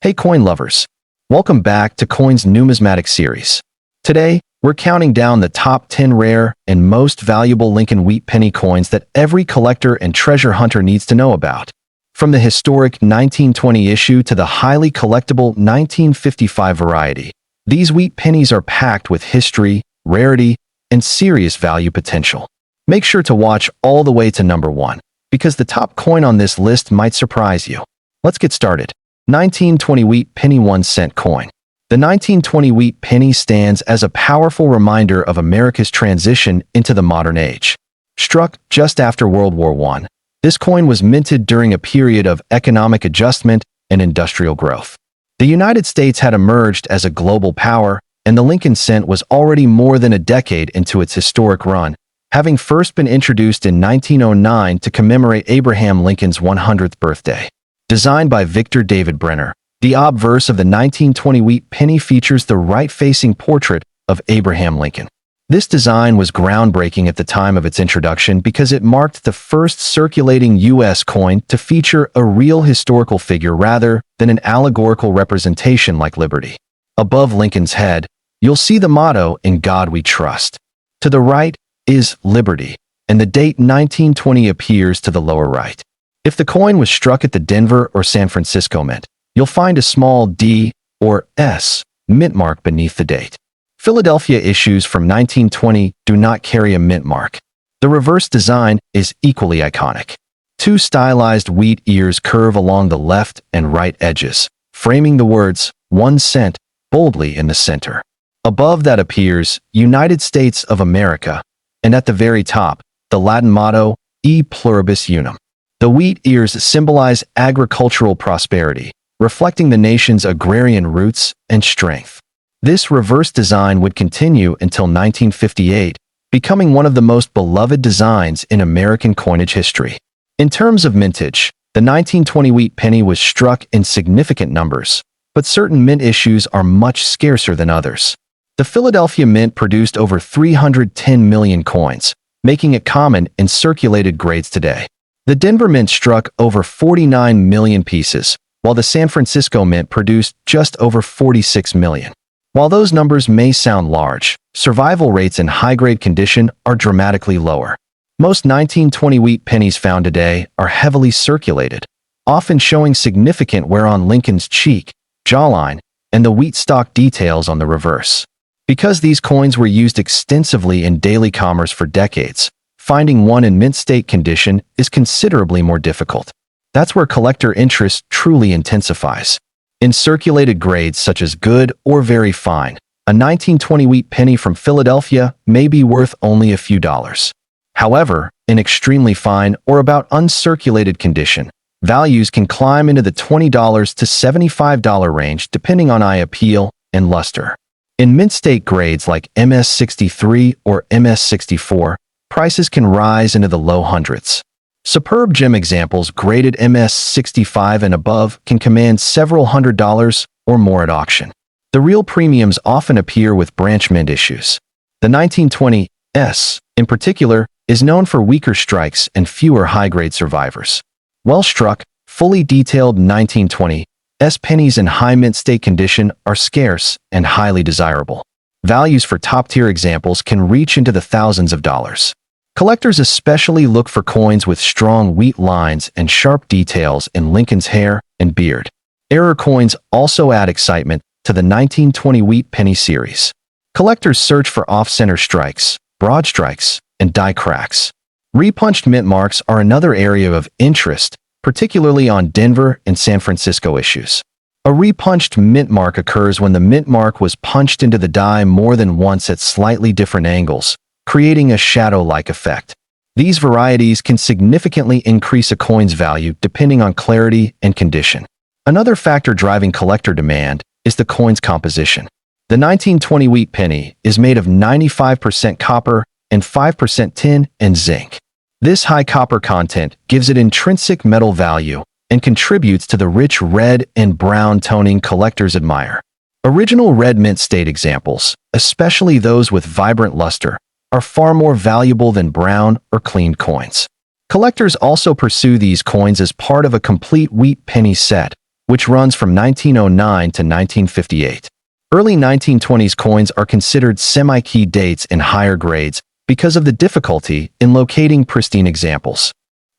Hey coin lovers, welcome back to Coin's numismatic series. Today, we're counting down the top 10 rare and most valuable Lincoln wheat penny coins that every collector and treasure hunter needs to know about. From the historic 1920 issue to the highly collectible 1955 variety, these wheat pennies are packed with history, rarity, and serious value potential. Make sure to watch all the way to number 1, because the top coin on this list might surprise you. Let's get started. 1920 wheat penny 1-cent coin. The 1920 wheat penny stands as a powerful reminder of America's transition into the modern age. Struck just after World War I, this coin was minted during a period of economic adjustment and industrial growth. The United States had emerged as a global power, and the Lincoln cent was already more than a decade into its historic run, having first been introduced in 1909 to commemorate Abraham Lincoln's 100th birthday. Designed by Victor David Brenner, the obverse of the 1920 wheat penny features the right-facing portrait of Abraham Lincoln. This design was groundbreaking at the time of its introduction because it marked the first circulating U.S. coin to feature a real historical figure rather than an allegorical representation like Liberty. Above Lincoln's head, you'll see the motto, "In God We Trust." To the right is Liberty, and the date 1920 appears to the lower right. If the coin was struck at the Denver or San Francisco Mint, you'll find a small D or S mint mark beneath the date. Philadelphia issues from 1920 do not carry a mint mark. The reverse design is equally iconic. Two stylized wheat ears curve along the left and right edges, framing the words 1 cent boldly in the center. Above that appears United States of America, and at the very top, the Latin motto E pluribus unum. The wheat ears symbolize agricultural prosperity, reflecting the nation's agrarian roots and strength. This reverse design would continue until 1958, becoming one of the most beloved designs in American coinage history. In terms of mintage, the 1920 wheat penny was struck in significant numbers, but certain mint issues are much scarcer than others. The Philadelphia Mint produced over 310 million coins, making it common in circulated grades today. The Denver Mint struck over 49 million pieces, while the San Francisco Mint produced just over 46 million. While those numbers may sound large, survival rates in high-grade condition are dramatically lower. Most 1920 wheat pennies found today are heavily circulated, often showing significant wear on Lincoln's cheek, jawline, and the wheat stalk details on the reverse. Because these coins were used extensively in daily commerce for decades, finding one in mint state condition is considerably more difficult. That's where collector interest truly intensifies. In circulated grades such as good or very fine, a 1920 wheat penny from Philadelphia may be worth only a few dollars. However, in extremely fine or about uncirculated condition, values can climb into the $20 to $75 range depending on eye appeal and luster. In mint state grades like MS63 or MS64, prices can rise into the low hundreds. Superb gem examples graded MS65 and above can command several $100s or more at auction. The real premiums often appear with branch mint issues. The 1920 S, in particular, is known for weaker strikes and fewer high-grade survivors. Well-struck, fully detailed 1920 S pennies in high mint state condition are scarce and highly desirable. Values for top-tier examples can reach into the thousands of dollars. Collectors especially look for coins with strong wheat lines and sharp details in Lincoln's hair and beard. Error coins also add excitement to the 1920 wheat penny series. Collectors search for off-center strikes, broad strikes, and die cracks. Repunched mint marks are another area of interest, particularly on Denver and San Francisco issues. A repunched mint mark occurs when the mint mark was punched into the die more than once at slightly different angles, creating a shadow-like effect. These varieties can significantly increase a coin's value depending on clarity and condition. Another factor driving collector demand is the coin's composition. The 1920 wheat penny is made of 95% copper and 5% tin and zinc. This high copper content gives it intrinsic metal value and contributes to the rich red and brown toning collectors admire. Original red mint state examples, especially those with vibrant luster, are far more valuable than brown or cleaned coins. Collectors also pursue these coins as part of a complete wheat penny set, which runs from 1909 to 1958. Early 1920s coins are considered semi-key dates in higher grades because of the difficulty in locating pristine examples.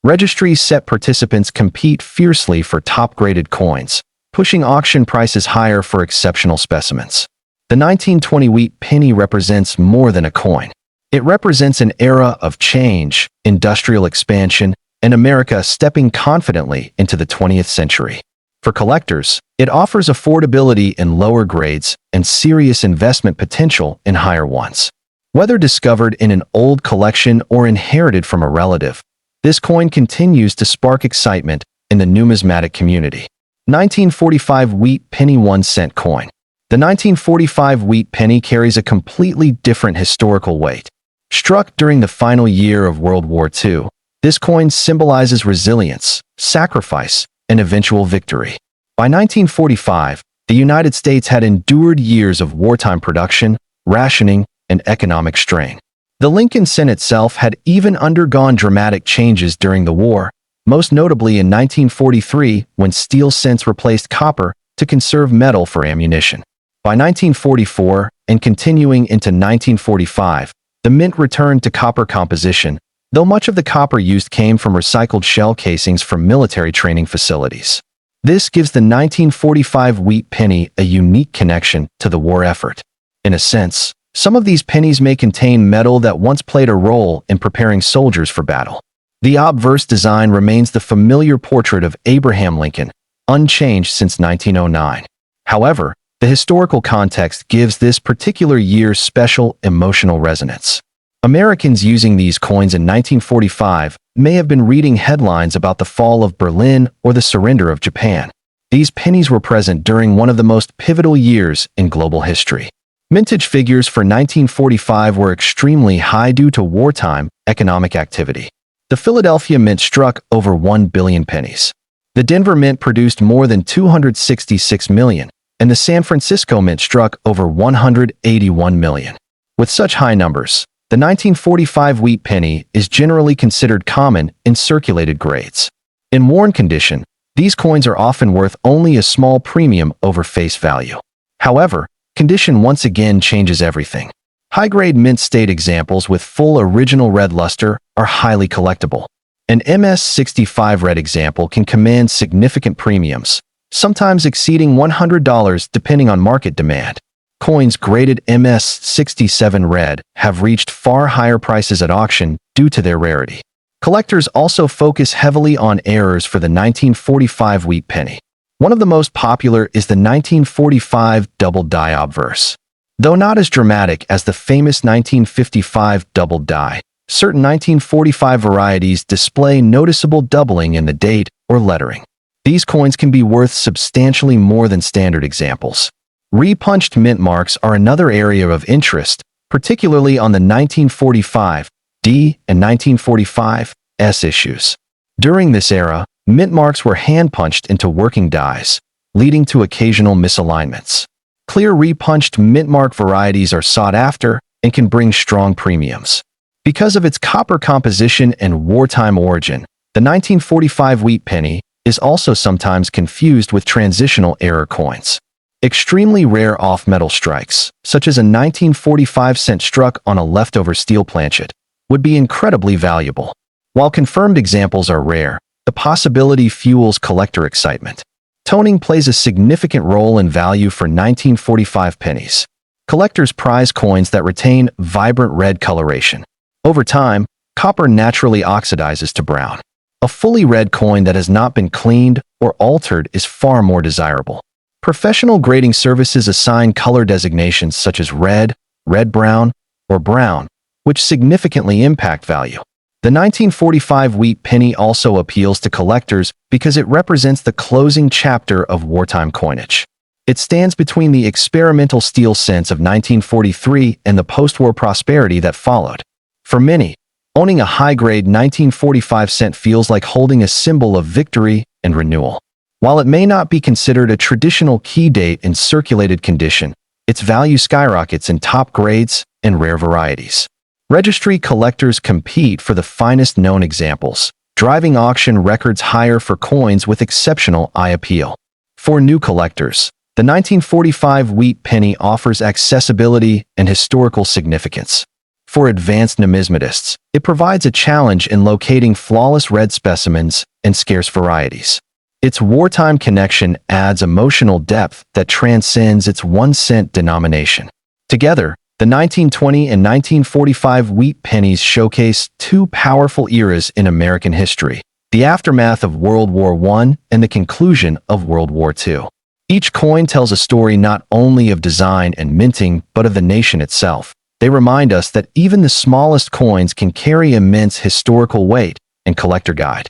Registry set participants compete fiercely for top-graded coins, pushing auction prices higher for exceptional specimens. The 1920 wheat penny represents more than a coin. It represents an era of change, industrial expansion, and America stepping confidently into the 20th century. For collectors, it offers affordability in lower grades and serious investment potential in higher ones. Whether discovered in an old collection or inherited from a relative, this coin continues to spark excitement in the numismatic community. 1945 wheat penny 1-cent coin. The 1945 wheat penny carries a completely different historical weight. Struck during the final year of World War II, this coin symbolizes resilience, sacrifice, and eventual victory. By 1945, the United States had endured years of wartime production, rationing, and economic strain. The Lincoln cent itself had even undergone dramatic changes during the war, most notably in 1943 when steel cents replaced copper to conserve metal for ammunition. By 1944, and continuing into 1945, the mint returned to copper composition, though much of the copper used came from recycled shell casings from military training facilities. This gives the 1945 wheat penny a unique connection to the war effort. In a sense, some of these pennies may contain metal that once played a role in preparing soldiers for battle. The obverse design remains the familiar portrait of Abraham Lincoln, unchanged since 1909. However, the historical context gives this particular year special emotional resonance. Americans using these coins in 1945 may have been reading headlines about the fall of Berlin or the surrender of Japan. These pennies were present during one of the most pivotal years in global history. Mintage figures for 1945 were extremely high due to wartime economic activity. The Philadelphia Mint struck over 1 billion pennies. The Denver Mint produced more than 266 million, and the San Francisco Mint struck over 181 million. With such high numbers, the 1945 wheat penny is generally considered common in circulated grades. In worn condition, these coins are often worth only a small premium over face value. However, condition once again changes everything. High-grade mint state examples with full original red luster are highly collectible. An MS-65 red example can command significant premiums, sometimes exceeding $100 depending on market demand. Coins graded MS-67 red have reached far higher prices at auction due to their rarity. Collectors also focus heavily on errors for the 1945 wheat penny. One of the most popular is the 1945 double die obverse. Though not as dramatic as the famous 1955 double die, certain 1945 varieties display noticeable doubling in the date or lettering. These coins can be worth substantially more than standard examples. Repunched mint marks are another area of interest, particularly on the 1945 D and 1945 S issues. During this era, mint marks were hand-punched into working dies, leading to occasional misalignments. Clear repunched mint mark varieties are sought after and can bring strong premiums. Because of its copper composition and wartime origin, the 1945 wheat penny is also sometimes confused with transitional era coins. Extremely rare off-metal strikes, such as a 1945 cent struck on a leftover steel planchet, would be incredibly valuable. While confirmed examples are rare, the possibility fuels collector excitement. Toning plays a significant role in value for 1945 pennies. Collectors prize coins that retain vibrant red coloration. Over time, copper naturally oxidizes to brown. A fully red coin that has not been cleaned or altered is far more desirable. Professional grading services assign color designations such as red, red-brown, or brown, which significantly impact value. The 1945 wheat penny also appeals to collectors because it represents the closing chapter of wartime coinage. It stands between the experimental steel cents of 1943 and the post-war prosperity that followed. For many, owning a high-grade 1945 cent feels like holding a symbol of victory and renewal. While it may not be considered a traditional key date in circulated condition, its value skyrockets in top grades and rare varieties. Registry collectors compete for the finest known examples, driving auction records higher for coins with exceptional eye appeal. For new collectors, the 1945 wheat penny offers accessibility and historical significance. For advanced numismatists, it provides a challenge in locating flawless red specimens and scarce varieties. Its wartime connection adds emotional depth that transcends its 1-cent denomination. Together, the 1920 and 1945 wheat pennies showcase two powerful eras in American history: the aftermath of World War I and the conclusion of World War II. Each coin tells a story not only of design and minting, but of the nation itself. They remind us that even the smallest coins can carry immense historical weight and collector guide.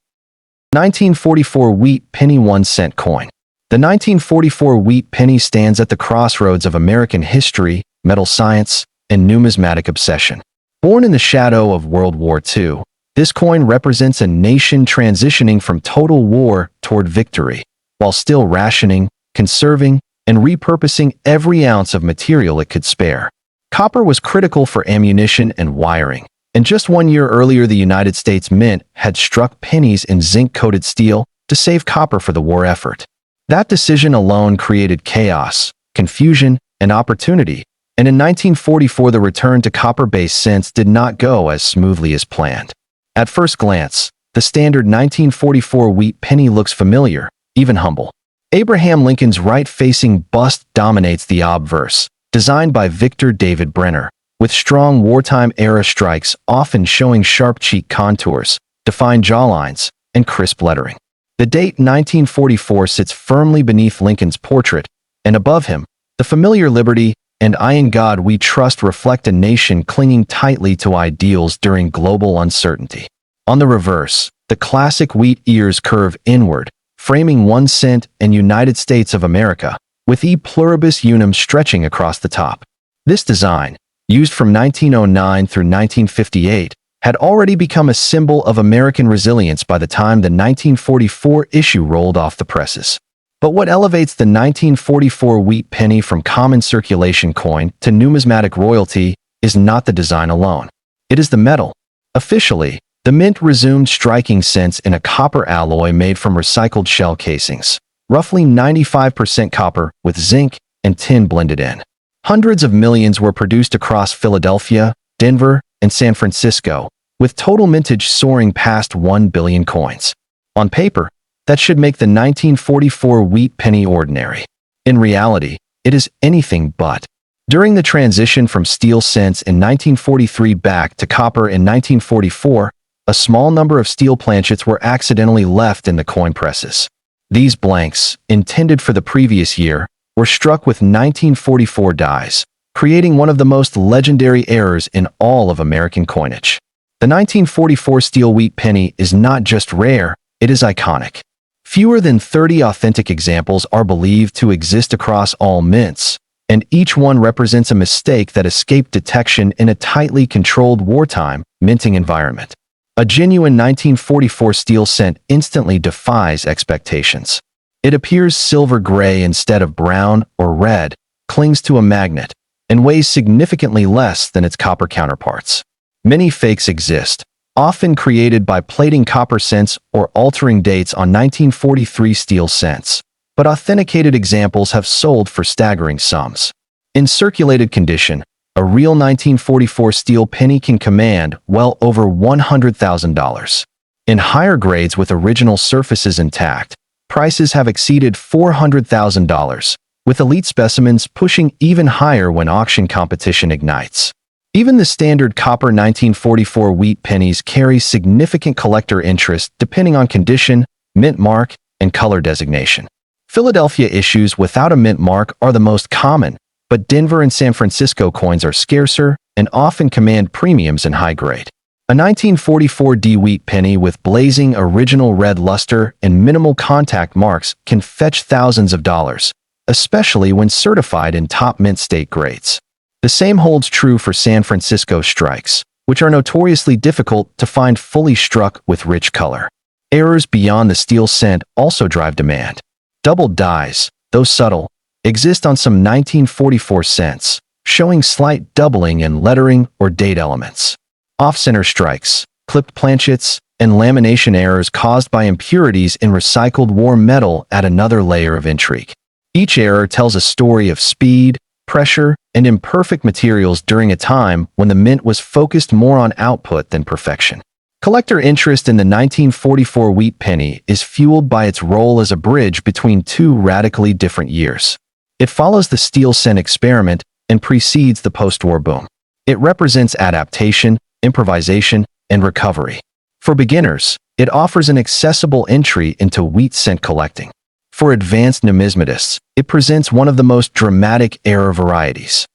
1944 wheat penny 1-cent coin. The 1944 wheat penny stands at the crossroads of American history, metal science, and numismatic obsession. Born in the shadow of World War II, this coin represents a nation transitioning from total war toward victory, while still rationing, conserving, and repurposing every ounce of material it could spare. Copper was critical for ammunition and wiring, and just 1 year earlier the United States Mint had struck pennies in zinc-coated steel to save copper for the war effort. That decision alone created chaos, confusion, and opportunity, and in 1944 the return to copper-based cents did not go as smoothly as planned. At first glance, the standard 1944 wheat penny looks familiar, even humble. Abraham Lincoln's right-facing bust dominates the obverse, designed by Victor David Brenner, with strong wartime-era strikes often showing sharp cheek contours, defined jawlines, and crisp lettering. The date 1944 sits firmly beneath Lincoln's portrait, and above him, the familiar liberty and "I in God we trust" reflect a nation clinging tightly to ideals during global uncertainty. On the reverse, the classic wheat ears curve inward, framing 1 cent and United States of America, with E pluribus unum stretching across the top. This design, used from 1909 through 1958, had already become a symbol of American resilience by the time the 1944 issue rolled off the presses. But what elevates the 1944 wheat penny from common circulation coin to numismatic royalty is not the design alone. It is the metal. Officially, the Mint resumed striking cents in a copper alloy made from recycled shell casings, roughly 95% copper with zinc and tin blended in. Hundreds of millions were produced across Philadelphia, Denver, and San Francisco, with total mintage soaring past 1 billion coins. On paper, that should make the 1944 wheat penny ordinary. In reality, it is anything but. During the transition from steel cents in 1943 back to copper in 1944, a small number of steel planchets were accidentally left in the coin presses. These blanks, intended for the previous year, were struck with 1944 dies, creating one of the most legendary errors in all of American coinage. The 1944 steel wheat penny is not just rare, it is iconic. Fewer than 30 authentic examples are believed to exist across all mints, and each one represents a mistake that escaped detection in a tightly controlled wartime minting environment. A genuine 1944 steel cent instantly defies expectations. It appears silver gray instead of brown or red, clings to a magnet, and weighs significantly less than its copper counterparts. Many fakes exist, often created by plating copper cents or altering dates on 1943 steel cents, but authenticated examples have sold for staggering sums. In circulated condition, a real 1944 steel penny can command well over $100,000. In higher grades with original surfaces intact, prices have exceeded $400,000, with elite specimens pushing even higher when auction competition ignites. Even the standard copper 1944 wheat pennies carry significant collector interest depending on condition, mint mark, and color designation. Philadelphia issues without a mint mark are the most common, but Denver and San Francisco coins are scarcer and often command premiums in high grade. A 1944 D wheat penny with blazing original red luster and minimal contact marks can fetch thousands of dollars, especially when certified in top mint state grades. The same holds true for San Francisco strikes, which are notoriously difficult to find fully struck with rich color. Errors beyond the steel cent also drive demand. Doubled dies, though subtle, exist on some 1944 cents, showing slight doubling in lettering or date elements. Off-center strikes, clipped planchets, and lamination errors caused by impurities in recycled war metal add another layer of intrigue. Each error tells a story of speed, pressure, and imperfect materials during a time when the mint was focused more on output than perfection. Collector interest in the 1944 wheat penny is fueled by its role as a bridge between two radically different years. It follows the steel cent experiment and precedes the post-war boom. It represents adaptation, improvisation, and recovery. For beginners, it offers an accessible entry into wheat cent collecting. For advanced numismatists, it presents one of the most dramatic era varieties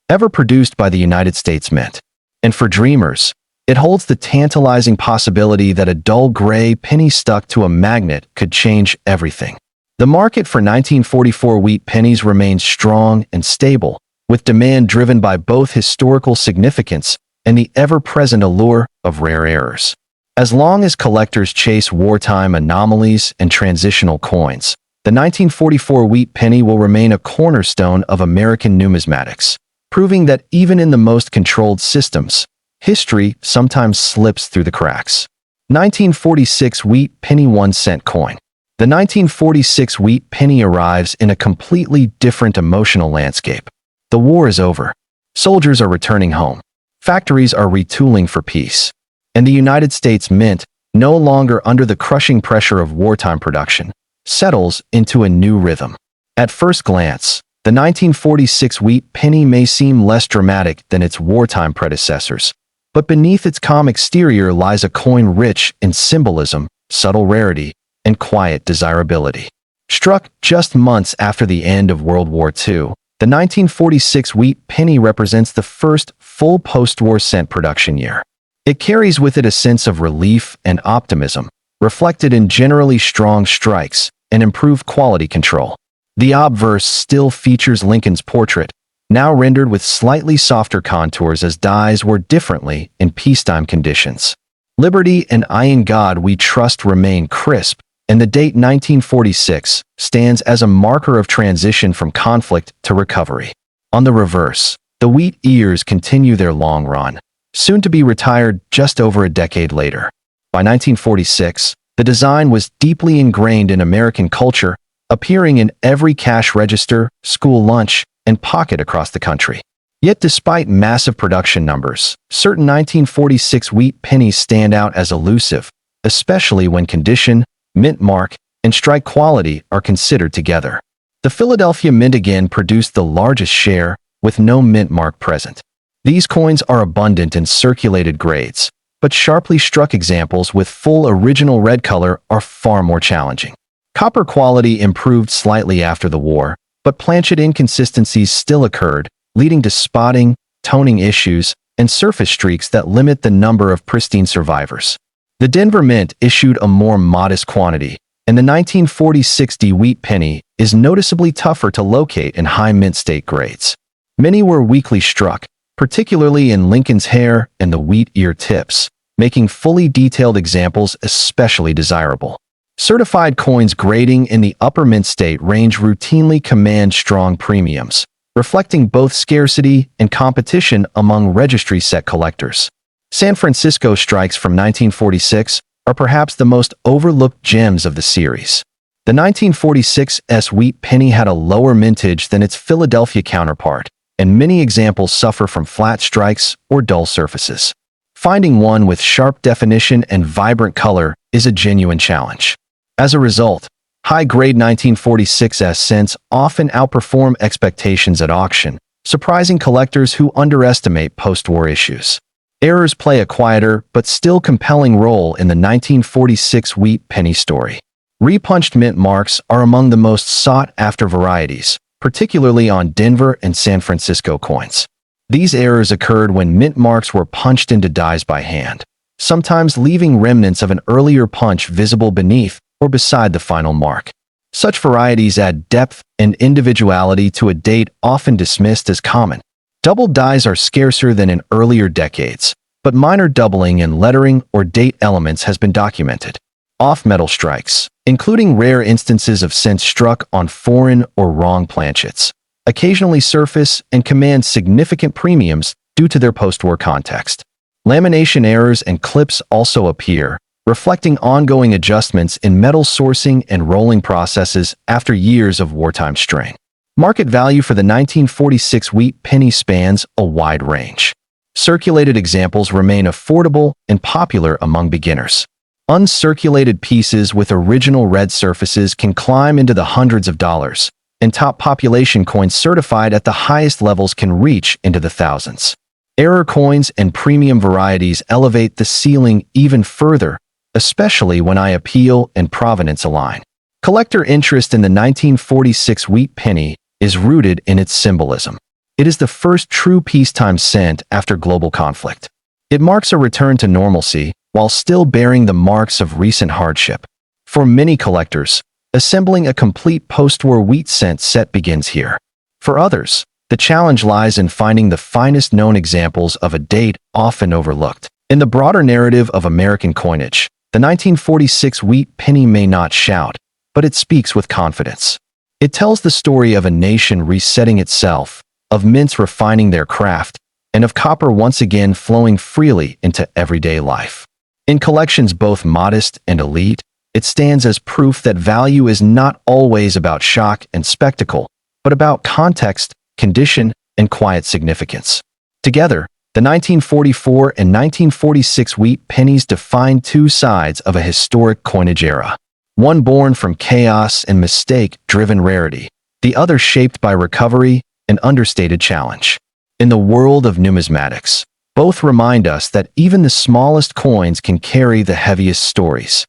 ever produced by the United States Mint. And for dreamers, it holds the tantalizing possibility that a dull gray penny stuck to a magnet could change everything. The market for 1944 wheat pennies remains strong and stable, with demand driven by both historical significance and the ever-present allure of rare errors. As long as collectors chase wartime anomalies and transitional coins, the 1944 wheat penny will remain a cornerstone of American numismatics, proving that even in the most controlled systems, history sometimes slips through the cracks. 1946 wheat penny 1-cent coin. The 1946 wheat penny arrives in a completely different emotional landscape. The war is over. Soldiers are returning home. Factories are retooling for peace. And the United States Mint, no longer under the crushing pressure of wartime production, settles into a new rhythm. At first glance, the 1946 wheat penny may seem less dramatic than its wartime predecessors, but beneath its calm exterior lies a coin rich in symbolism, subtle rarity, and quiet desirability. Struck just months after the end of World War II, the 1946 wheat penny represents the first full post-war cent production year. It carries with it a sense of relief and optimism, reflected in generally strong strikes and improved quality control. The obverse still features Lincoln's portrait, now rendered with slightly softer contours as dies were differently in peacetime conditions. Liberty and I in God we trust remain crisp, and the date 1946 stands as a marker of transition from conflict to recovery. On the reverse, the wheat ears continue their long run, soon to be retired just over a decade later. By 1946, the design was deeply ingrained in American culture, appearing in every cash register, school lunch, and pocket across the country. Yet despite massive production numbers, certain 1946 wheat pennies stand out as elusive, especially when condition, mint mark, and strike quality are considered together. The Philadelphia Mint again produced the largest share, with no mint mark present. These coins are abundant in circulated grades, but sharply struck examples with full original red color are far more challenging. Copper quality improved slightly after the war, but planchet inconsistencies still occurred, leading to spotting, toning issues, and surface streaks that limit the number of pristine survivors. The Denver Mint issued a more modest quantity, and the 1946 wheat penny is noticeably tougher to locate in high mint state grades. Many were weakly struck, particularly in Lincoln's hair and the wheat ear tips, making fully detailed examples especially desirable. Certified coins grading in the upper mint state range routinely command strong premiums, reflecting both scarcity and competition among registry set collectors. San Francisco strikes from 1946 are perhaps the most overlooked gems of the series. The 1946 wheat penny had a lower mintage than its Philadelphia counterpart, and many examples suffer from flat strikes or dull surfaces. Finding one with sharp definition and vibrant color is a genuine challenge. As a result, high-grade 1946 cents often outperform expectations at auction, surprising collectors who underestimate post-war issues. Errors play a quieter but still compelling role in the 1946 wheat penny story. Repunched mint marks are among the most sought-after varieties, particularly on Denver and San Francisco coins. These errors occurred when mint marks were punched into dies by hand, sometimes leaving remnants of an earlier punch visible beneath or beside the final mark. Such varieties add depth and individuality to a date often dismissed as common. Double dies are scarcer than in earlier decades, but minor doubling in lettering or date elements has been documented. Off-metal strikes, including rare instances of cents struck on foreign or wrong planchets, occasionally surface and command significant premiums due to their post-war context. Lamination errors and clips also appear, reflecting ongoing adjustments in metal sourcing and rolling processes after years of wartime strain. Market value for the 1946 wheat penny spans a wide range. Circulated examples remain affordable and popular among beginners. Uncirculated pieces with original red surfaces can climb into the hundreds of dollars, and top population coins certified at the highest levels can reach into the thousands. Error coins and premium varieties elevate the ceiling even further, especially when appeal and provenance align. Collector interest in the 1946 wheat penny is rooted in its symbolism. It is the first true peacetime cent after global conflict. It marks a return to normalcy while still bearing the marks of recent hardship. For many collectors, assembling a complete post-war wheat cent set begins here. For others, the challenge lies in finding the finest known examples of a date often overlooked. In the broader narrative of American coinage, the 1946 wheat penny may not shout, but it speaks with confidence. It tells the story of a nation resetting itself, of mints refining their craft, and of copper once again flowing freely into everyday life. In collections both modest and elite, it stands as proof that value is not always about shock and spectacle, but about context, condition, and quiet significance. Together, the 1944 and 1946 wheat pennies define two sides of a historic coinage era. One born from chaos and mistake-driven rarity, the other shaped by recovery and understated challenge. In the world of numismatics, both remind us that even the smallest coins can carry the heaviest stories.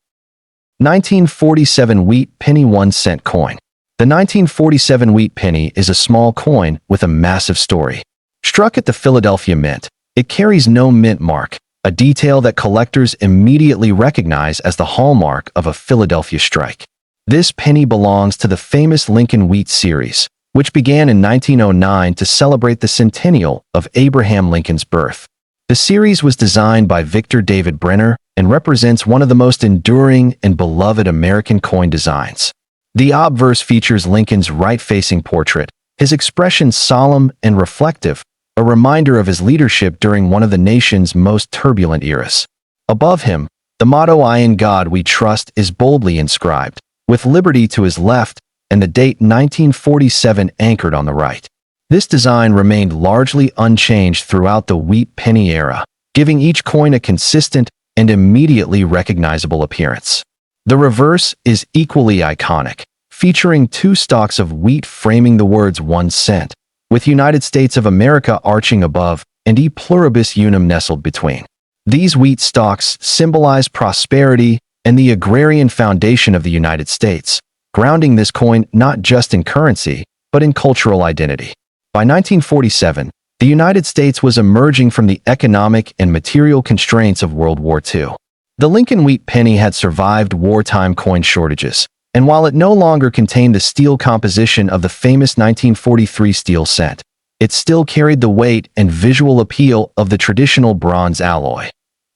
1947 wheat penny 1-cent coin. The 1947 wheat penny is a small coin with a massive story. Struck at the Philadelphia Mint, it carries no mint mark, a detail that collectors immediately recognize as the hallmark of a Philadelphia strike. This penny belongs to the famous Lincoln Wheat series, which began in 1909 to celebrate the centennial of Abraham Lincoln's birth. The series was designed by Victor David Brenner and represents one of the most enduring and beloved American coin designs. The obverse features Lincoln's right-facing portrait, his expression solemn and reflective, a reminder of his leadership during one of the nation's most turbulent eras. Above him, the motto "I in God we trust" is boldly inscribed, with liberty to his left and the date 1947 anchored on the right. This design remained largely unchanged throughout the wheat penny era, giving each coin a consistent and immediately recognizable appearance. The reverse is equally iconic, featuring two stalks of wheat framing the words 1 cent, with United States of America arching above and E pluribus unum nestled between. These wheat stalks symbolize prosperity and the agrarian foundation of the United States, grounding this coin not just in currency, but in cultural identity. By 1947, the United States was emerging from the economic and material constraints of World War II. The Lincoln wheat penny had survived wartime coin shortages, and while it no longer contained the steel composition of the famous 1943 steel cent, it still carried the weight and visual appeal of the traditional bronze alloy.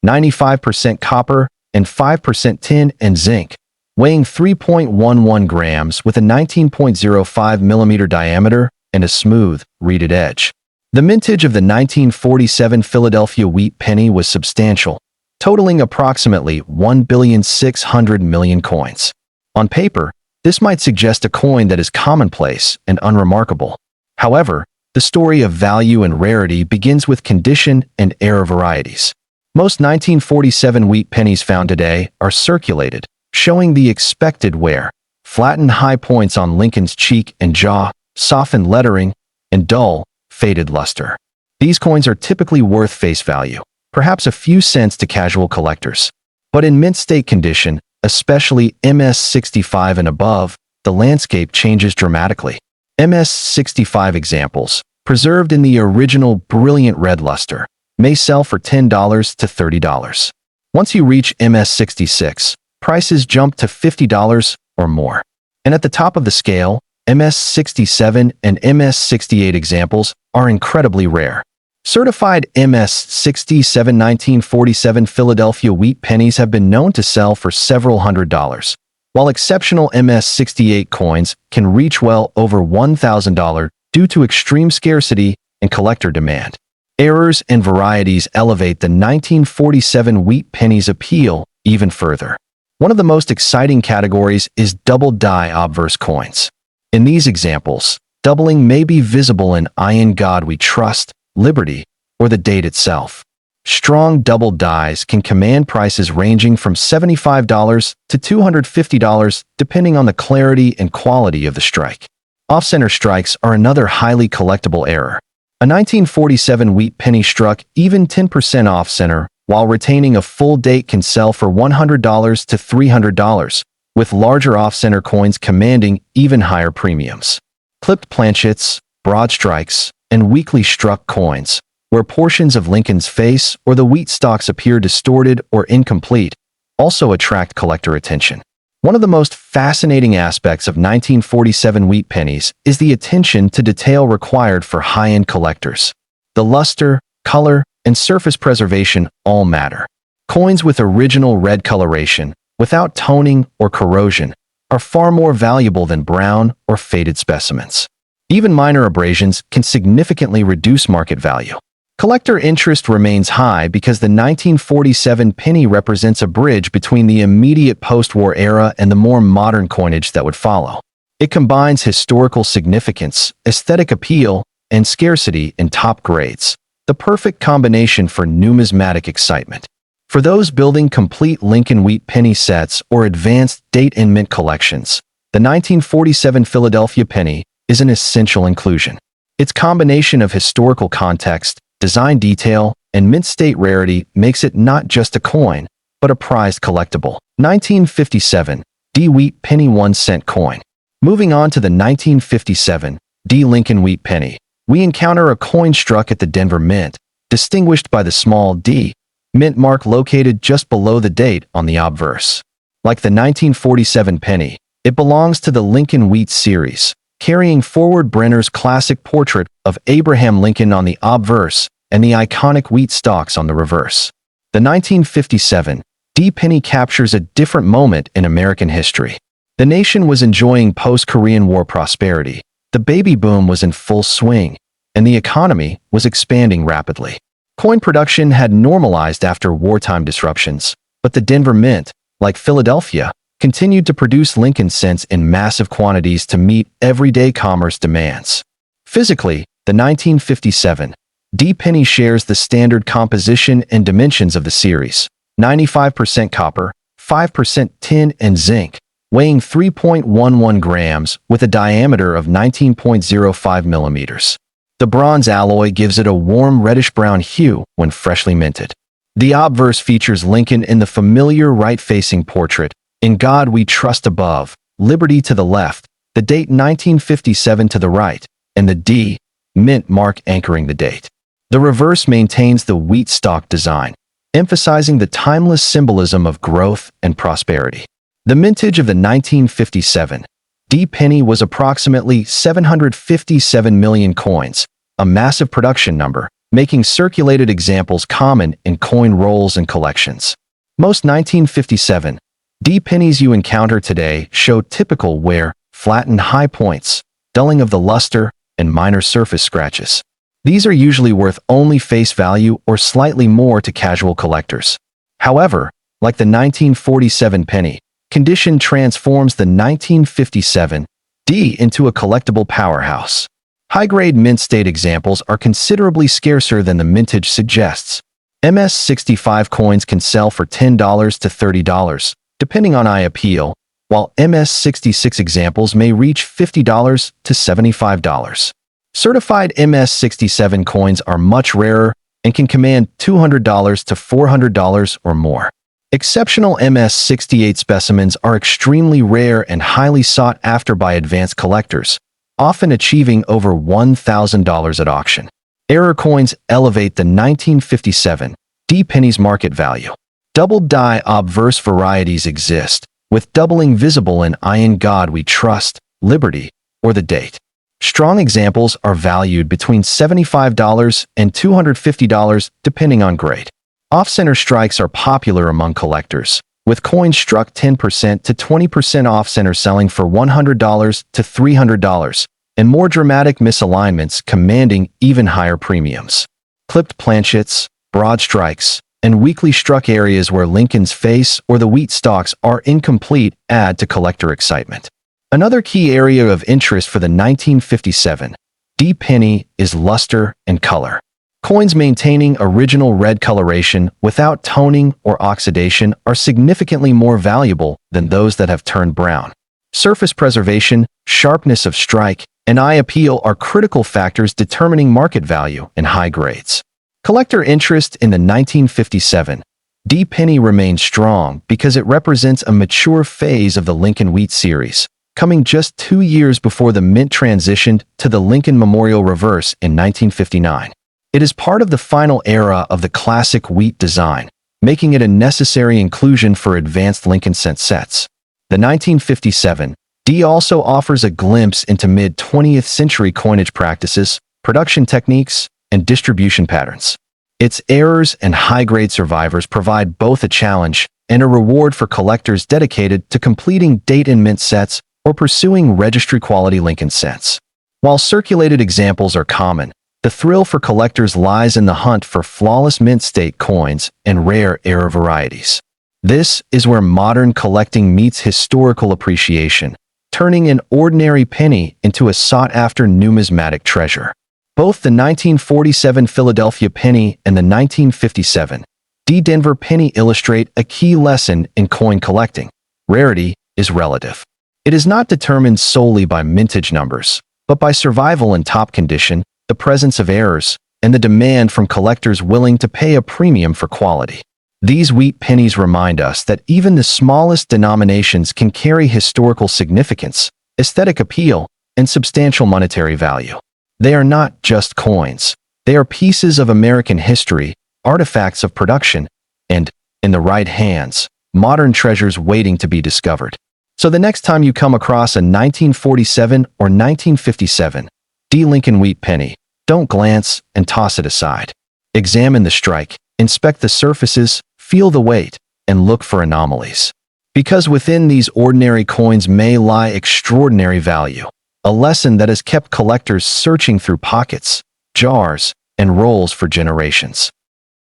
95% copper and 5% tin and zinc, weighing 3.11 grams with a 19.05 millimeter diameter and a smooth, reeded edge. The mintage of the 1947 Philadelphia wheat penny was substantial, totaling approximately 1,600,000,000 coins. On paper, this might suggest a coin that is commonplace and unremarkable. However, the story of value and rarity begins with condition and error varieties. Most 1947 wheat pennies found today are circulated, showing the expected wear, flattened high points on Lincoln's cheek and jaw, softened lettering, and dull, faded luster. These coins are typically worth face value, perhaps a few cents to casual collectors. But in mint state condition, especially MS65 and above, the landscape changes dramatically. MS65 examples, preserved in the original brilliant red luster, may sell for $10 to $30. Once you reach MS66, prices jump to $50 or more. And at the top of the scale, MS67 and MS68 examples are incredibly rare. Certified MS67 1947 Philadelphia wheat pennies have been known to sell for several $100s, while exceptional MS68 coins can reach well over $1,000 due to extreme scarcity and collector demand. Errors and varieties elevate the 1947 wheat penny's appeal even further. One of the most exciting categories is double die obverse coins. In these examples, doubling may be visible in I in God We Trust, Liberty, or the date itself. Strong double dies can command prices ranging from $75 to $250 depending on the clarity and quality of the strike. Off-center strikes are another highly collectible error. A 1947 wheat penny struck even 10% off-center while retaining a full date can sell for $100 to $300, with larger off-center coins commanding even higher premiums. Clipped planchets, broad strikes, and weakly struck coins, where portions of Lincoln's face or the wheat stalks appear distorted or incomplete, also attract collector attention. One of the most fascinating aspects of 1947 wheat pennies is the attention to detail required for high-end collectors. The luster, color, and surface preservation all matter. Coins with original red coloration, without toning or corrosion, are far more valuable than brown or faded specimens. Even minor abrasions can significantly reduce market value. Collector interest remains high because the 1947 penny represents a bridge between the immediate post-war era and the more modern coinage that would follow. It combines historical significance, aesthetic appeal, and scarcity in top grades, the perfect combination for numismatic excitement. For those building complete Lincoln wheat penny sets or advanced date and mint collections, the 1947 Philadelphia penny is an essential inclusion. Its combination of historical context, design detail, and mint state rarity makes it not just a coin, but a prized collectible. 1957 D Wheat Penny 1-cent coin. Moving on to the 1957 D Lincoln Wheat Penny, we encounter a coin struck at the Denver Mint, distinguished by the small D mint mark located just below the date on the obverse. Like the 1947 penny, it belongs to the Lincoln Wheat series, carrying forward Brenner's classic portrait of Abraham Lincoln on the obverse and the iconic wheat stalks on the reverse. The 1957 D penny captures a different moment in American history. The nation was enjoying post-Korean War prosperity, the baby boom was in full swing, and the economy was expanding rapidly. Coin production had normalized after wartime disruptions, but the Denver Mint, like Philadelphia, continued to produce Lincoln cents in massive quantities to meet everyday commerce demands. Physically, the 1957 D penny shares the standard composition and dimensions of the series: 95% copper, 5% tin and zinc, weighing 3.11 grams with a diameter of 19.05 millimeters. The bronze alloy gives it a warm reddish-brown hue when freshly minted. The obverse features Lincoln in the familiar right-facing portrait, "In God We Trust" above, "Liberty" to the left, the date 1957 to the right, and the D mint mark anchoring the date. The reverse maintains the wheat stalk design, emphasizing the timeless symbolism of growth and prosperity. The mintage of the 1957 D penny was approximately 757 million coins, a massive production number, making circulated examples common in coin rolls and collections. Most 1957 D pennies you encounter today show typical wear, flattened high points, dulling of the luster, and minor surface scratches. These are usually worth only face value or slightly more to casual collectors. However, like the 1947 penny, condition transforms the 1957 D into a collectible powerhouse. High-grade mint state examples are considerably scarcer than the mintage suggests. MS-65 coins can sell for $10 to $30, depending on eye appeal, while MS-66 examples may reach $50 to $75. Certified MS-67 coins are much rarer and can command $200 to $400 or more. Exceptional MS-68 specimens are extremely rare and highly sought after by advanced collectors, often achieving over $1,000 at auction. Error coins elevate the 1957 D penny's market value. Double die obverse varieties exist, with doubling visible in I in God We Trust, Liberty, or the date. Strong examples are valued between $75 and $250 depending on grade. Off-center strikes are popular among collectors, with coins struck 10% to 20% off-center selling for $100 to $300, and more dramatic misalignments commanding even higher premiums. Clipped planchets, broad strikes, and weakly struck areas where Lincoln's face or the wheat stalks are incomplete add to collector excitement. Another key area of interest for the 1957 D penny is luster and color. Coins maintaining original red coloration without toning or oxidation are significantly more valuable than those that have turned brown. Surface preservation, sharpness of strike, and eye appeal are critical factors determining market value in high grades. Collector interest in the 1957 D penny remains strong because it represents a mature phase of the Lincoln Wheat series, coming just 2 years before the mint transitioned to the Lincoln Memorial Reverse in 1959. It is part of the final era of the classic wheat design, making it a necessary inclusion for advanced Lincoln cent sets. The 1957 D also offers a glimpse into mid-20th century coinage practices, production techniques, and distribution patterns. Its errors and high-grade survivors provide both a challenge and a reward for collectors dedicated to completing date and mint sets or pursuing registry-quality Lincoln cents. While circulated examples are common, the thrill for collectors lies in the hunt for flawless mint state coins and rare era varieties. This is where modern collecting meets historical appreciation, turning an ordinary penny into a sought-after numismatic treasure. Both the 1947 Philadelphia penny and the 1957 D Denver penny illustrate a key lesson in coin collecting. Rarity is relative. It is not determined solely by mintage numbers, but by survival in top condition, the presence of errors, and the demand from collectors willing to pay a premium for quality. These wheat pennies remind us that even the smallest denominations can carry historical significance, aesthetic appeal, and substantial monetary value. They are not just coins. They are pieces of American history, artifacts of production, and, in the right hands, modern treasures waiting to be discovered. So the next time you come across a 1947 or 1957 D Lincoln Wheat penny, don't glance and toss it aside. Examine the strike, inspect the surfaces, feel the weight, and look for anomalies. Because within these ordinary coins may lie extraordinary value, a lesson that has kept collectors searching through pockets, jars, and rolls for generations.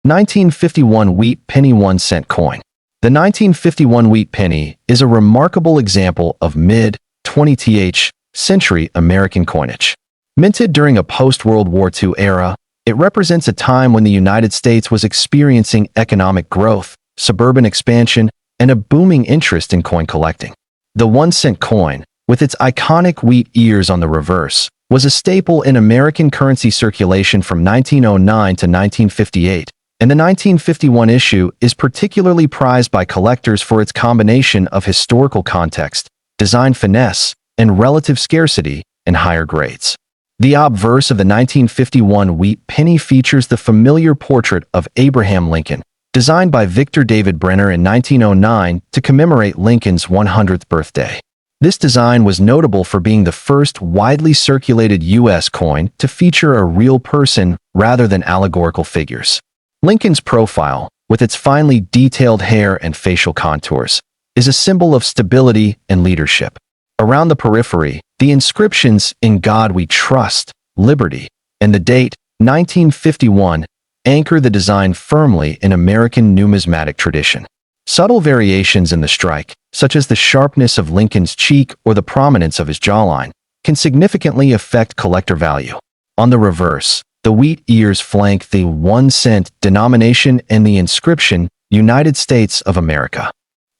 1951 Wheat Penny 1-cent coin. The 1951 wheat penny is a remarkable example of mid-20th century American coinage. Minted during a post-World War II era, it represents a time when the United States was experiencing economic growth, suburban expansion, and a booming interest in coin collecting. The 1-cent coin, with its iconic wheat ears on the reverse, was a staple in American currency circulation from 1909 to 1958, and the 1951 issue is particularly prized by collectors for its combination of historical context, design finesse, and relative scarcity in higher grades. The obverse of the 1951 wheat penny features the familiar portrait of Abraham Lincoln, designed by Victor David Brenner in 1909 to commemorate Lincoln's 100th birthday. This design was notable for being the first widely circulated U.S. coin to feature a real person rather than allegorical figures. Lincoln's profile, with its finely detailed hair and facial contours, is a symbol of stability and leadership. Around the periphery, the inscriptions "In God We Trust," "Liberty," and the date 1951 anchor the design firmly in American numismatic tradition. Subtle variations in the strike, such as the sharpness of Lincoln's cheek or the prominence of his jawline, can significantly affect collector value. On the reverse, the wheat ears flank the 1-cent denomination and the inscription "United States of America."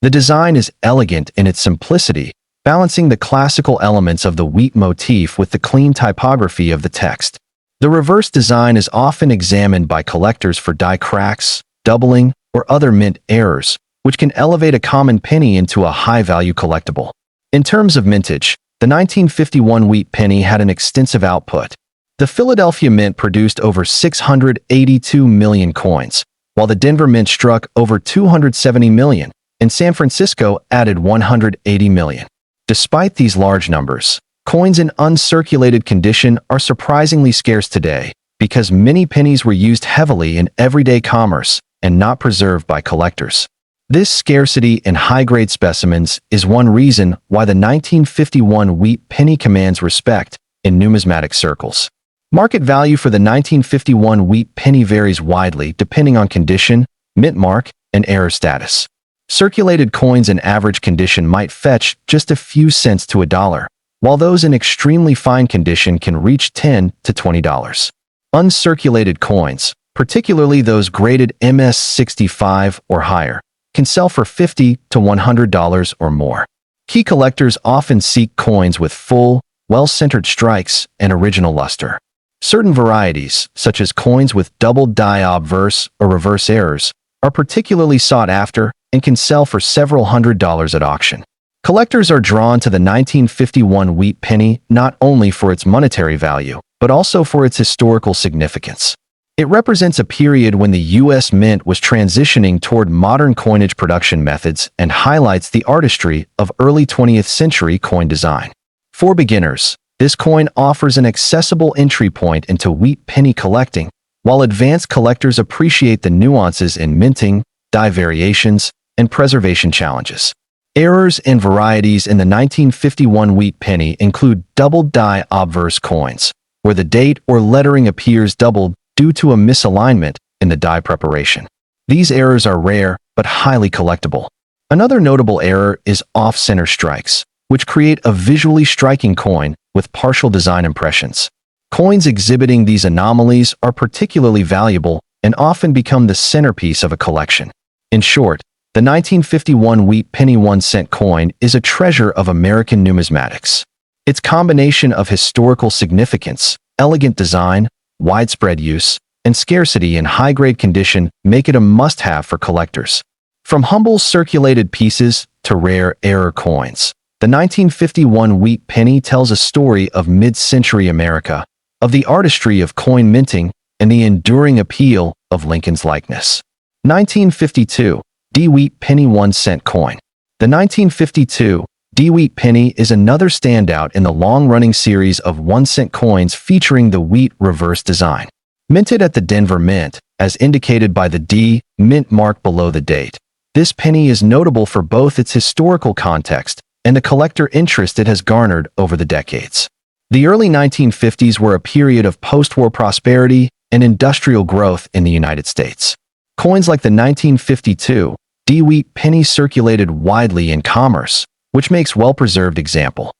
The design is elegant in its simplicity, balancing the classical elements of the wheat motif with the clean typography of the text. The reverse design is often examined by collectors for die cracks, doubling, or other mint errors, which can elevate a common penny into a high-value collectible. In terms of mintage, the 1951 wheat penny had an extensive output. The Philadelphia Mint produced over 682 million coins, while the Denver Mint struck over 270 million, and San Francisco added 180 million. Despite these large numbers, coins in uncirculated condition are surprisingly scarce today because many pennies were used heavily in everyday commerce and not preserved by collectors. This scarcity in high-grade specimens is one reason why the 1951 wheat penny commands respect in numismatic circles. Market value for the 1951 wheat penny varies widely depending on condition, mint mark, and error status. Circulated coins in average condition might fetch just a few cents to a dollar, while those in extremely fine condition can reach $10 to $20. Uncirculated coins, particularly those graded MS-65 or higher, can sell for $50 to $100 or more. Key collectors often seek coins with full, well-centered strikes and original luster. Certain varieties, such as coins with double die obverse or reverse errors, are particularly sought after and can sell for several $100s at auction. Collectors are drawn to the 1951 wheat penny not only for its monetary value, but also for its historical significance. It represents a period when the U.S. Mint was transitioning toward modern coinage production methods and highlights the artistry of early 20th century coin design. For beginners, this coin offers an accessible entry point into wheat penny collecting, while advanced collectors appreciate the nuances in minting, die variations, and preservation challenges. Errors and varieties in the 1951 wheat penny include double die obverse coins, where the date or lettering appears doubled due to a misalignment in the die preparation. These errors are rare but highly collectible. Another notable error is off-center strikes, which create a visually striking coin with partial design impressions. Coins exhibiting these anomalies are particularly valuable and often become the centerpiece of a collection. In short, the 1951 wheat penny 1-cent coin is a treasure of American numismatics. Its combination of historical significance, elegant design, widespread use, and scarcity in high-grade condition make it a must-have for collectors. From humble circulated pieces to rare error coins, the 1951 wheat penny tells a story of mid-century America, of the artistry of coin minting, and the enduring appeal of Lincoln's likeness. 1952. D-Wheat Penny 1-cent coin. The 1952 D-Wheat penny is another standout in the long-running series of 1-cent coins featuring the wheat reverse design. Minted at the Denver Mint, as indicated by the D mint mark below the date, this penny is notable for both its historical context and the collector interest it has garnered over the decades. The early 1950s were a period of post-war prosperity and industrial growth in the United States. Coins like the 1952 D-Wheat penny circulated widely in commerce, which makes well-preserved example.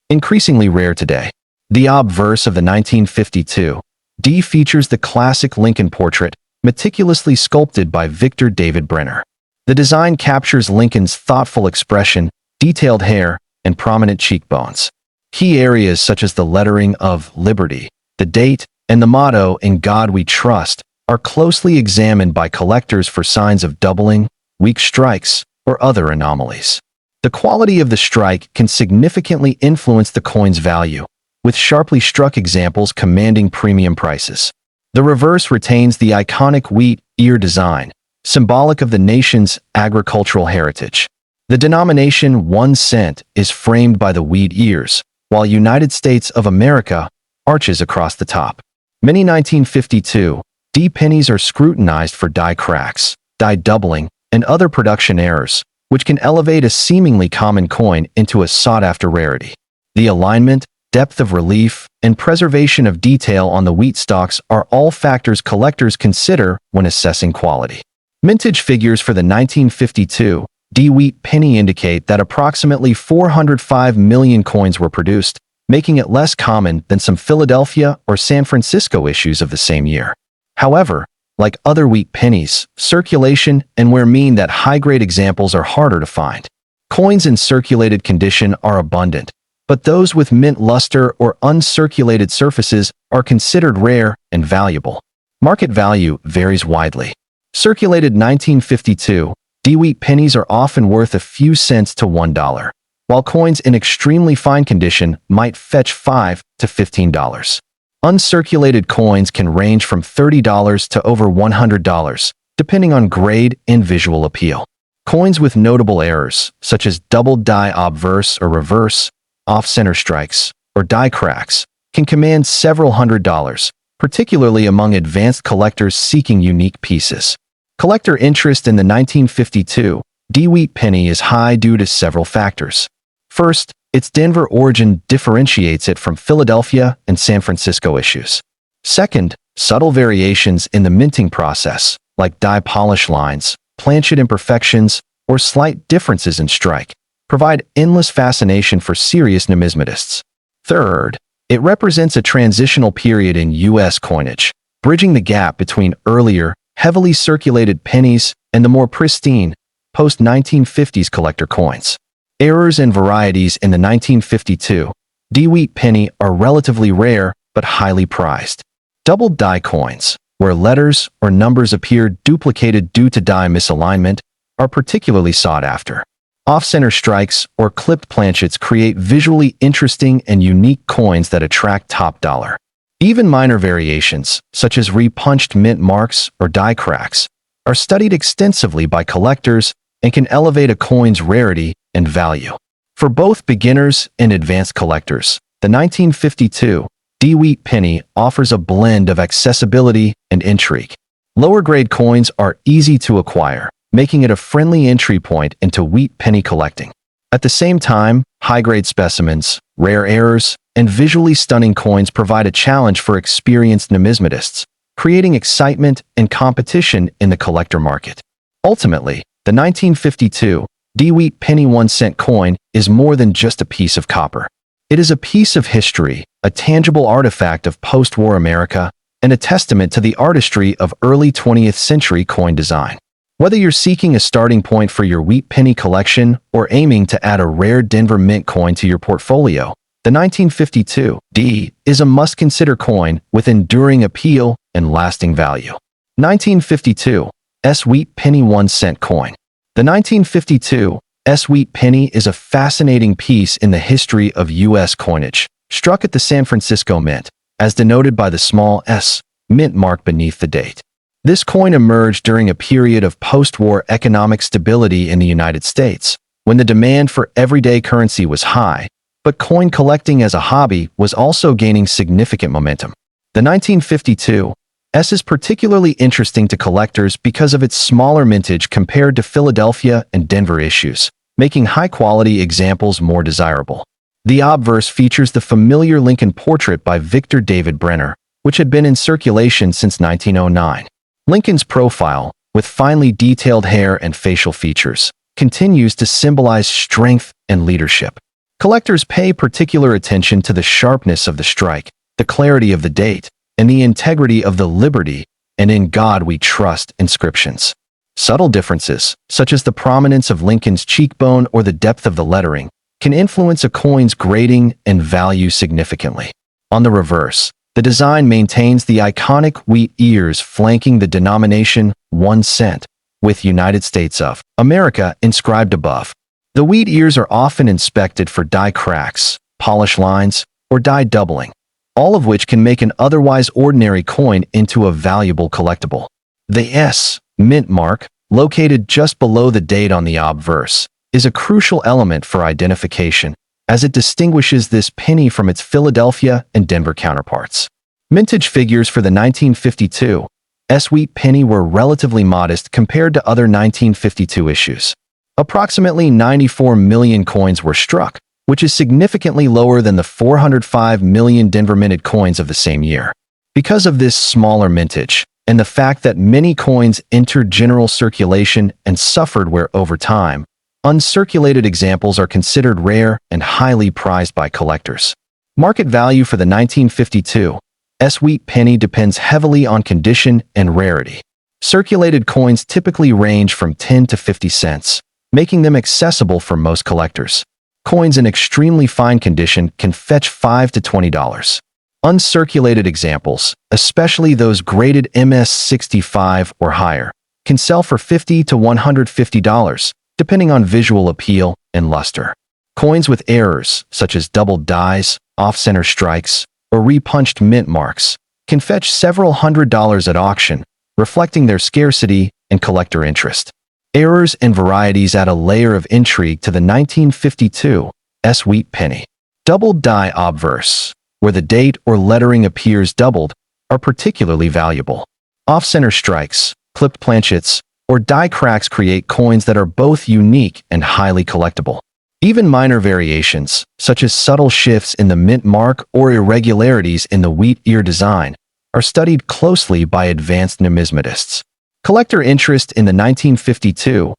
Increasingly rare today. The obverse of the 1952 D features the classic Lincoln portrait, meticulously sculpted by Victor David Brenner. The design captures Lincoln's thoughtful expression, detailed hair, and prominent cheekbones. Key areas such as the lettering of Liberty, the date, and the motto "In God We Trust" are closely examined by collectors for signs of doubling, weak strikes, or other anomalies. The quality of the strike can significantly influence the coin's value, with sharply struck examples commanding premium prices. The reverse retains the iconic wheat ear design, symbolic of the nation's agricultural heritage. The denomination 1 cent is framed by the wheat ears, while United States of America arches across the top. Many 1952 D pennies are scrutinized for die cracks, die doubling, and other production errors, which can elevate a seemingly common coin into a sought-after rarity. The alignment, depth of relief, and preservation of detail on the wheat stalks are all factors collectors consider when assessing quality. Mintage figures for the 1952 D-Wheat penny indicate that approximately 405 million coins were produced, making it less common than some Philadelphia or San Francisco issues of the same year. However, like other wheat pennies, circulation and wear mean that high-grade examples are harder to find. Coins in circulated condition are abundant, but those with mint luster or uncirculated surfaces are considered rare and valuable. Market value varies widely. Circulated 1952 D-Wheat pennies are often worth a few cents to $1, while coins in extremely fine condition might fetch $5 to $15. Uncirculated coins can range from $30 to over $100, depending on grade and visual appeal. Coins with notable errors, such as double die obverse or reverse, off-center strikes, or die cracks, can command several $100s, particularly among advanced collectors seeking unique pieces. Collector interest in the 1952 D-Wheat penny is high due to several factors. First, its Denver origin differentiates it from Philadelphia and San Francisco issues. Second, subtle variations in the minting process, like die polish lines, planchet imperfections, or slight differences in strike, provide endless fascination for serious numismatists. Third, it represents a transitional period in U.S. coinage, bridging the gap between earlier, heavily circulated pennies and the more pristine, post-1950s collector coins. Errors and varieties in the 1952 D-Wheat penny are relatively rare but highly prized. Doubled die coins, where letters or numbers appear duplicated due to die misalignment, are particularly sought after. Off-center strikes or clipped planchets create visually interesting and unique coins that attract top dollar. Even minor variations, such as repunched mint marks or die cracks, are studied extensively by collectors and can elevate a coin's rarity and value. For both beginners and advanced collectors, the 1952 D-Wheat penny offers a blend of accessibility and intrigue. Lower-grade coins are easy to acquire, making it a friendly entry point into wheat penny collecting. At the same time, high-grade specimens, rare errors, and visually stunning coins provide a challenge for experienced numismatists, creating excitement and competition in the collector market. Ultimately, the 1952 D-Wheat penny 1-cent coin is more than just a piece of copper. It is a piece of history, a tangible artifact of post-war America, and a testament to the artistry of early 20th century coin design. Whether you're seeking a starting point for your wheat penny collection or aiming to add a rare Denver Mint coin to your portfolio, the 1952 D is a must-consider coin with enduring appeal and lasting value. 1952 S-Wheat penny 1-cent coin. The 1952 S-Wheat penny is a fascinating piece in the history of U.S. coinage, struck at the San Francisco Mint, as denoted by the small S mint mark beneath the date. This coin emerged during a period of post-war economic stability in the United States, when the demand for everyday currency was high, but coin collecting as a hobby was also gaining significant momentum. The 1952 S is particularly interesting to collectors because of its smaller mintage compared to Philadelphia and Denver issues, making high-quality examples more desirable. The obverse features the familiar Lincoln portrait by Victor David Brenner, which had been in circulation since 1909. Lincoln's profile, with finely detailed hair and facial features, continues to symbolize strength and leadership. Collectors pay particular attention to the sharpness of the strike, the clarity of the date, and the integrity of the "Liberty and in God we trust" inscriptions. Subtle differences, such as the prominence of Lincoln's cheekbone or the depth of the lettering, can influence a coin's grading and value significantly. On the reverse, the design maintains the iconic wheat ears flanking the denomination 1 cent, with United States of America inscribed above. The wheat ears are often inspected for die cracks, polish lines, or die doubling, all of which can make an otherwise ordinary coin into a valuable collectible. The S mint mark, located just below the date on the obverse, is a crucial element for identification, as it distinguishes this penny from its Philadelphia and Denver counterparts. Mintage figures for the 1952 S-Wheat penny were relatively modest compared to other 1952 issues. Approximately 94 million coins were struck, which is significantly lower than the 405 million Denver minted coins of the same year. Because of this smaller mintage, and the fact that many coins entered general circulation and suffered wear over time, uncirculated examples are considered rare and highly prized by collectors. Market value for the 1952 S-Wheat penny depends heavily on condition and rarity. Circulated coins typically range from 10 to 50 cents, making them accessible for most collectors. Coins in extremely fine condition can fetch $5 to $20. Uncirculated examples, especially those graded MS-65 or higher, can sell for $50 to $150, depending on visual appeal and luster. Coins with errors, such as doubled dies, off-center strikes, or repunched mint marks, can fetch several $100s at auction, reflecting their scarcity and collector interest. Errors and varieties add a layer of intrigue to the 1952 S-Wheat penny. Doubled die obverse, where the date or lettering appears doubled, are particularly valuable. Off-center strikes, clipped planchets, or die cracks create coins that are both unique and highly collectible. Even minor variations, such as subtle shifts in the mint mark or irregularities in the wheat ear design, are studied closely by advanced numismatists. Collector interest in the 1952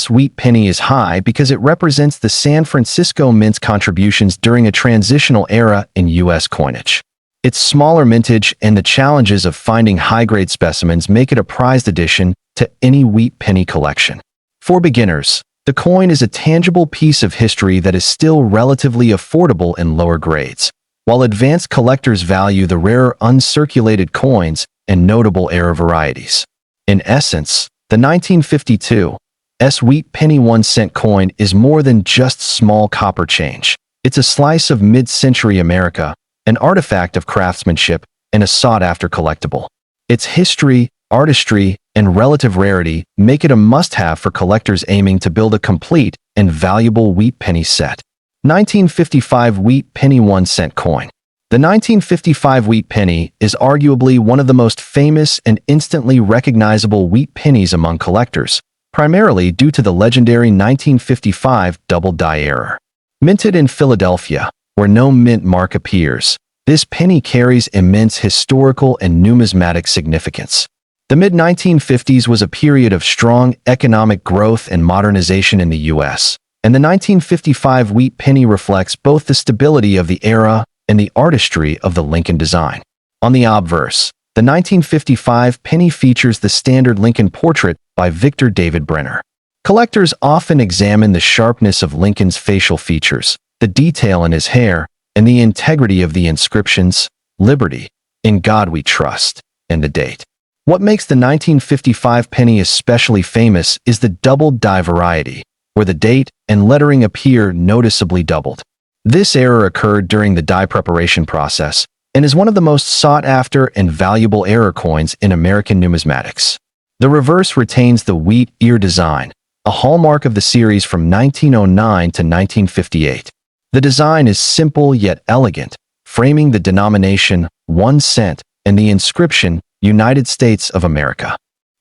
wheat penny is high because it represents the San Francisco Mint's contributions during a transitional era in U.S. coinage. Its smaller mintage and the challenges of finding high-grade specimens make it a prized addition to any wheat penny collection. For beginners, the coin is a tangible piece of history that is still relatively affordable in lower grades, while advanced collectors value the rarer uncirculated coins and notable era varieties. In essence, the 1952 wheat penny 1-cent coin is more than just small copper change. It's a slice of mid-century America, an artifact of craftsmanship, and a sought-after collectible. Its history, artistry, and relative rarity make it a must-have for collectors aiming to build a complete and valuable wheat penny set. 1955 wheat penny 1-cent coin. The 1955 wheat penny is arguably one of the most famous and instantly recognizable wheat pennies among collectors, primarily due to the legendary 1955 double die error. Minted in Philadelphia, where no mint mark appears, this penny carries immense historical and numismatic significance. The mid-1950s was a period of strong economic growth and modernization in the U.S., and the 1955 wheat penny reflects both the stability of the era and the artistry of the Lincoln design. On the obverse, the 1955 penny features the standard Lincoln portrait by Victor David Brenner. Collectors often examine the sharpness of Lincoln's facial features, the detail in his hair, and the integrity of the inscriptions, "Liberty, in God we trust," and the date. What makes the 1955 penny especially famous is the double die variety, where the date and lettering appear noticeably doubled. This error occurred during the die preparation process and is one of the most sought-after and valuable error coins in American numismatics. The reverse retains the wheat ear design, a hallmark of the series from 1909 to 1958. The design is simple yet elegant, framing the denomination 1 cent and the inscription United States of America.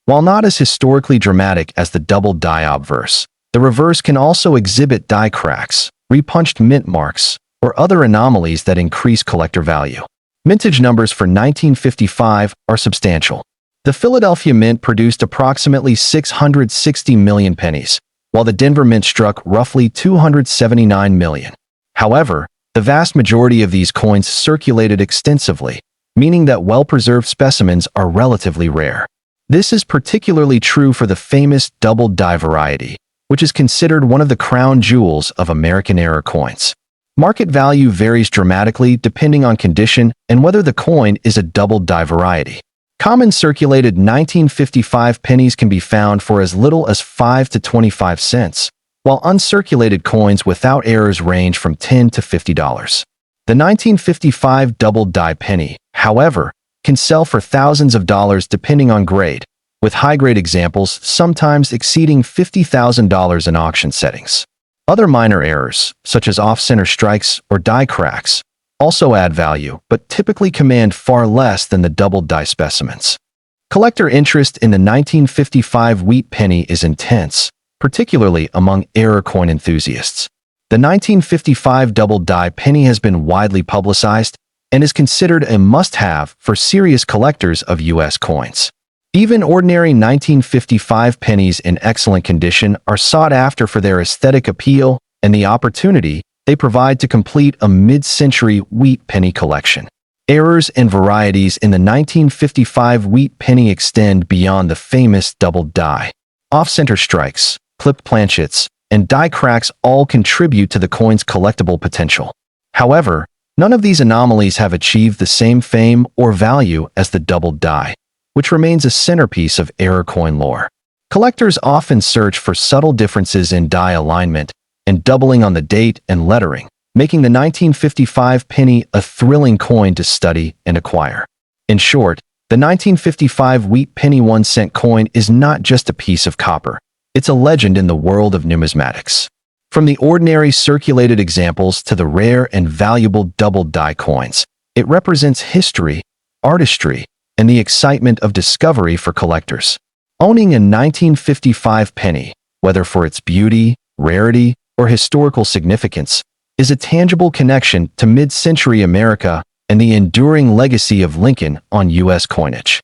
While not as historically dramatic as the double die obverse, the reverse can also exhibit die cracks, repunched mint marks, or other anomalies that increase collector value. Mintage numbers for 1955 are substantial. The Philadelphia Mint produced approximately 660 million pennies, while the Denver Mint struck roughly 279 million. However, the vast majority of these coins circulated extensively, meaning that well-preserved specimens are relatively rare. This is particularly true for the famous double die variety, which is considered one of the crown jewels of American era coins. Market value varies dramatically depending on condition and whether the coin is a double die variety. Common circulated 1955 pennies can be found for as little as 5 to 25 cents, while uncirculated coins without errors range from $10 to $50. The 1955 double die penny, however, can sell for thousands of dollars depending on grade, with high-grade examples sometimes exceeding $50,000 in auction settings. Other minor errors, such as off-center strikes or die cracks, also add value but typically command far less than the double die specimens. Collector interest in the 1955 wheat penny is intense, particularly among error coin enthusiasts. The 1955 double die penny has been widely publicized and is considered a must-have for serious collectors of U.S. coins. Even ordinary 1955 pennies in excellent condition are sought after for their aesthetic appeal and the opportunity they provide to complete a mid-century wheat penny collection. Errors and varieties in the 1955 wheat penny extend beyond the famous double die. Off-center strikes, clipped planchets, and die cracks all contribute to the coin's collectible potential. However, none of these anomalies have achieved the same fame or value as the double die, which remains a centerpiece of error coin lore. Collectors often search for subtle differences in die alignment and doubling on the date and lettering, making the 1955 penny a thrilling coin to study and acquire. In short, the 1955 wheat penny 1-cent coin is not just a piece of copper. It's a legend in the world of numismatics. From the ordinary circulated examples to the rare and valuable double die coins, it represents history, artistry, and the excitement of discovery for collectors. Owning a 1955 penny, whether for its beauty, rarity, or historical significance, is a tangible connection to mid-century America and the enduring legacy of Lincoln on U.S. coinage.